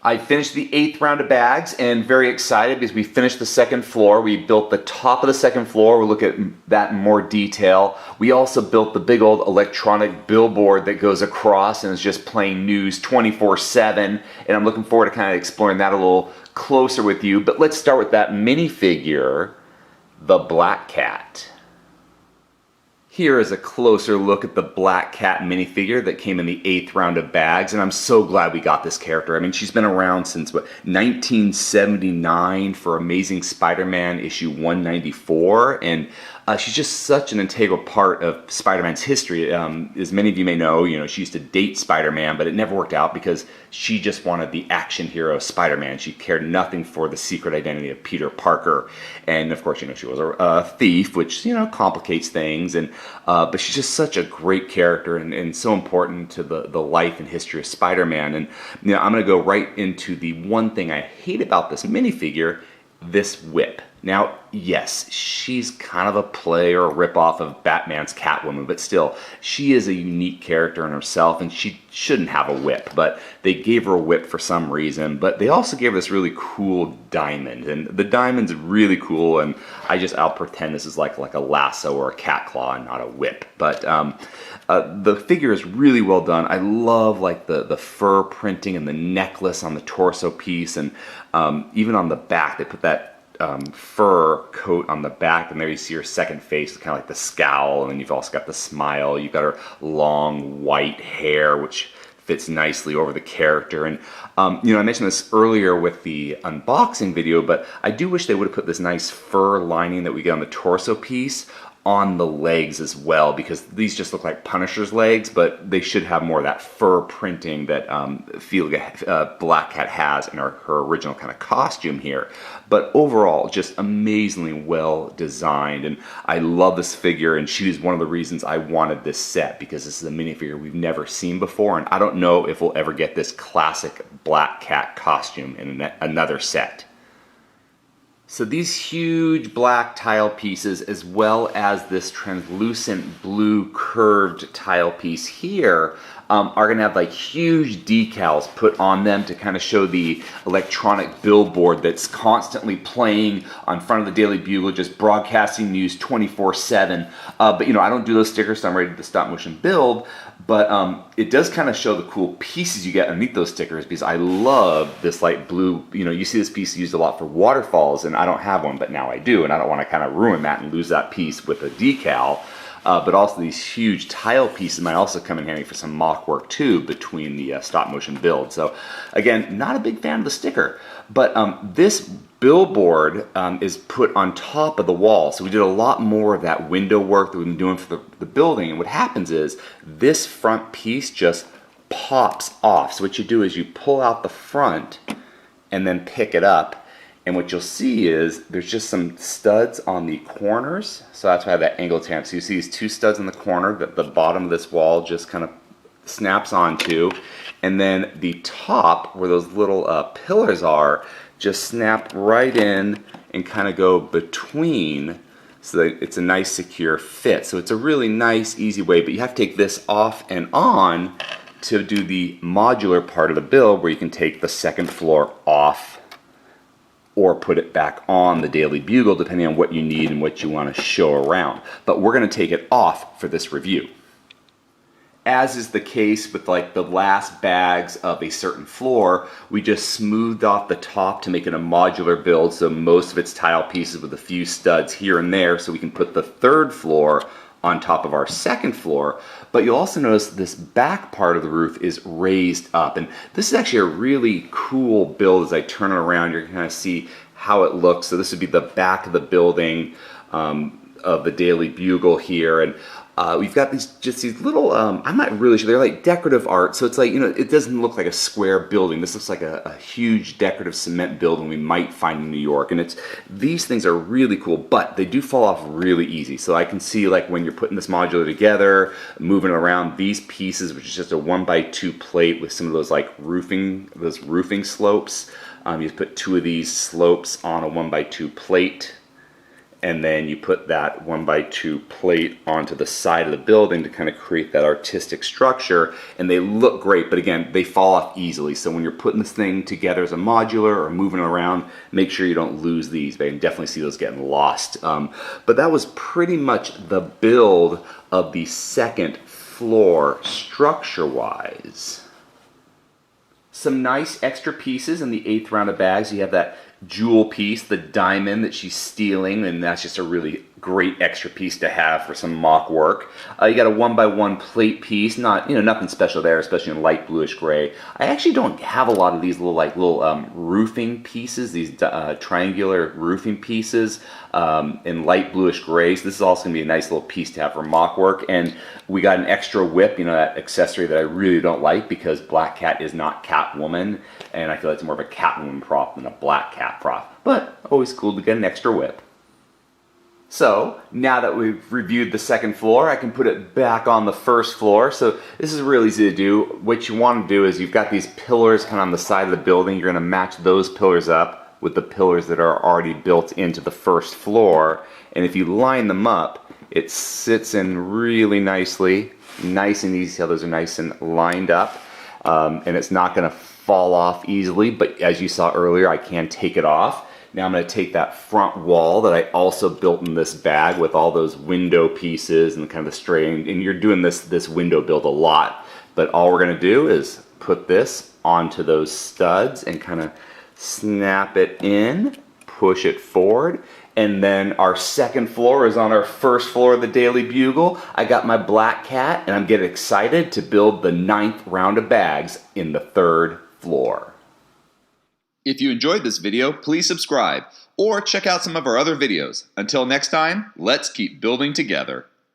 I finished the 8th round of bags and very excited because we finished the 2nd floor. We built the top of the 2nd floor. We'll look at that in more detail. We also built the big old electronic billboard that goes across and is just playing news 24/7. And I'm looking forward to kind of exploring that a little closer with you. But let's start with that minifigure, the Black Cat. Here is a closer look at the Black Cat minifigure that came in the 8th round of bags, and I'm so glad we got this character. I mean, she's been around since, what, 1979 for Amazing Spider-Man issue 194, and she's just such an integral part of Spider-Man's history. As many of you may know, she used to date Spider-Man, but it never worked out because she just wanted the action hero Spider-Man. She cared nothing for the secret identity of Peter Parker, and of course, she was a thief, which complicates things. And but she's just such a great character and so important to the life and history of Spider-Man. And I'm going to go right into the one thing I hate about this minifigure, this whip. Now, yes, she's kind of a play or a ripoff of Batman's Catwoman, but still, she is a unique character in herself, and she shouldn't have a whip, but they gave her a whip for some reason. But they also gave her this really cool diamond, and the diamond's really cool, and I'll pretend this is like a lasso or a cat claw and not a whip. But the figure is really well done. I love the fur printing and the necklace on the torso piece, and even on the back, they put that fur coat on the back, and there you see her second face, kind of like the scowl, and then you've also got the smile. You've got her long white hair, which fits nicely over the character. And I mentioned this earlier with the unboxing video, but I do wish they would have put this nice fur lining that we get on the torso piece on the legs as well, because these just look like Punisher's legs, but they should have more of that fur printing that Black Cat has in her original kind of costume here. But overall, just amazingly well designed, and I love this figure, and she was one of the reasons I wanted this set, because this is a minifigure we've never seen before, and I don't know if we'll ever get this classic Black Cat costume in another set. So these huge black tile pieces, as well as this translucent blue curved tile piece here, are going to have huge decals put on them to kind of show the electronic billboard that's constantly playing on front of the Daily Bugle, just broadcasting news 24/7. But I don't do those stickers, so I'm ready to stop motion build. But it does kind of show the cool pieces you get underneath those stickers, because I love this light blue. You see this piece used a lot for waterfalls, and I don't have one, but now I do, and I don't want to kind of ruin that and lose that piece with a decal. But also these huge tile pieces might also come in handy for some mock work too between the stop motion build. So again, not a big fan of the sticker, but this billboard is put on top of the wall. So we did a lot more of that window work that we've been doing for the building. And what happens is this front piece just pops off. So what you do is you pull out the front and then pick it up. And what you'll see is there's just some studs on the corners. So that's why I have that angle tamp. So you see these two studs in the corner that the bottom of this wall just kind of snaps onto. And then the top, where those little pillars are, just snap right in and kind of go between, so that it's a nice secure fit. So it's a really nice, easy way, but you have to take this off and on to do the modular part of the build, where you can take the 2nd floor off or put it back on the Daily Bugle, depending on what you need and what you want to show around. But we're going to take it off for this review. As is the case with the last bags of a certain floor, we just smoothed off the top to make it a modular build, so most of its tile pieces with a few studs here and there, so we can put the 3rd floor on top of our 2nd floor. But you'll also notice this back part of the roof is raised up, and this is actually a really cool build. As I turn it around, you're going to kind of see how it looks. So this would be the back of the building of the Daily Bugle here, and we've got these little, I'm not really sure, they're like decorative art, so it's it doesn't look like a square building. This looks like a huge decorative cement building we might find in New York, and these things are really cool, but they do fall off really easy. So I can see when you're putting this modular together, moving around these pieces, which is just a 1x2 plate with some of those roofing slopes. You just put 2 of these slopes on a 1x2 plate, and then you put that 1x2 plate onto the side of the building to kind of create that artistic structure, and they look great, but again, they fall off easily. So when you're putting this thing together as a modular or moving it around, make sure you don't lose these. I can definitely see those getting lost. But that was pretty much the build of the second floor structure-wise. Some nice extra pieces in the 8th round of bags. You have that jewel piece, the diamond that she's stealing, and that's just a really great extra piece to have for some mock work. You got a 1x1 plate piece, nothing special there, especially in light bluish gray. I actually don't have a lot of these little roofing pieces, these triangular roofing pieces in light bluish gray. So this is also gonna be a nice little piece to have for mock work. And we got an extra whip, that accessory that I really don't like because Black Cat is not Catwoman, and I feel like it's more of a Catwoman prop than a Black Cat prop. But always cool to get an extra whip. So now that we've reviewed the second floor, I can put it back on the first floor. So this is really easy to do. What you want to do is you've got these pillars kind of on the side of the building. You're going to match those pillars up with the pillars that are already built into the first floor. And if you line them up, it sits in really nicely, nice and easy. How those are nice and lined up. And it's not going to fall off easily. But as you saw earlier, I can take it off. Now I'm going to take that front wall that I also built in this bag with all those window pieces and kind of the straight, and you're doing this window build a lot, but all we're going to do is put this onto those studs and kind of snap it in, push it forward, and then our second floor is on our first floor of the Daily Bugle. I got my Black Cat, and I'm getting excited to build the 9th round of bags in the 3rd floor. If you enjoyed this video, please subscribe or check out some of our other videos. Until next time, let's keep building together.